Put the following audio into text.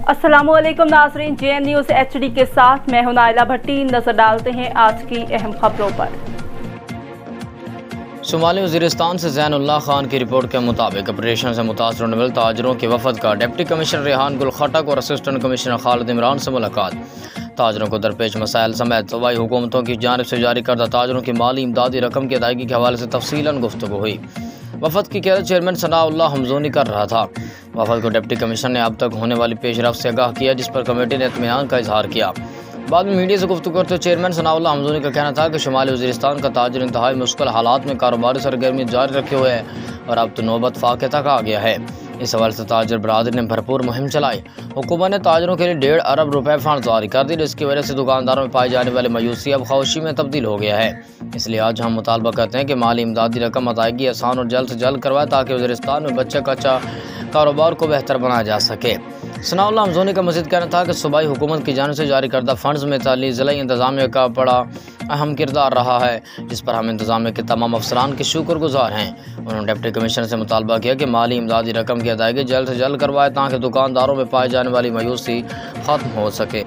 अस्सलामुअलैकुम नाज़रीन, JN news HD के साथ मैं हूं नाइला भट्टी। नजर डालते हैं आज की अहम खबरों पर। शुमाली वज़ीरिस्तान से ज़ैनुल्लाह खान की रिपोर्ट के मुताबिक ऑपरेशन से मुतासर होने वाले ताजरों के वफद का डिप्टी कमिश्नर रेहान गुल खटक और असिस्टेंट कमिश्नर खालिद इमरान से मुलाकात। ताजरों को दरपेश मसाइल समेत सूबाई हुकूमतों की जानिब से जारी करदा ताजरों की माली इमदादी रकम की अदायगी के हवाले से तफसीलन गुफ्तगू हुई। वफद की क़यादत चेयरमैन सनाउल्लाह हमजोनी कर रहा था। वफद को डिप्टी कमिश्नर ने अब तक होने वाली पेशरफ्त से आगाह किया, जिस पर कमेटी ने इत्मीनान का इजहार किया। बाद में मीडिया से गुफ्तगू करते हुए चेयरमैन सनाउल्लाह हमजोनी का कहना था कि शुमाली वज़ीरिस्तान का ताजर इंतहाई मुश्किल हालात में कारोबारी सरगर्मी जारी रखे हुए है और अब तो नौबत फाके तक आ गया है। इस हवाले से ताजर बरादरी ने भरपूर मुहिम चलाई। हुकूमत ने ताजरों के लिए 1.5 अरब रुपए फंड जारी कर दी, जिसकी वजह से दुकानदारों में पाई जाने वाली मायूसी अब खामोशी में तब्दील हो गया है। इसलिए आज हम मुतालबा करते हैं कि माली इमदादी रकम अदायगी आसान और जल्द से जल्द करवाए, ताकि वज़ीरिस्तान में बच्चे कच्चा कारोबार को बेहतर बनाया जा सके। सनाउल्लाह हमजोनी का मज़ीद कहना था कि सूबाई हुकूमत की जानिब से जारी करदा फंड्स में ताली ज़िला इंतज़ामिया का बड़ा अहम किरदार रहा है, जिस पर हम इंतज़ामिया के तमाम अफसरान के शुक्रगुजार हैं। उन्होंने डिप्टी कमिश्नर से मुतालबा किया कि माली इमदादी रकम की अदायगी जल्द से जल्द करवाए, ताकि दुकानदारों में पाई जाने वाली मायूसी ख़त्म हो सके।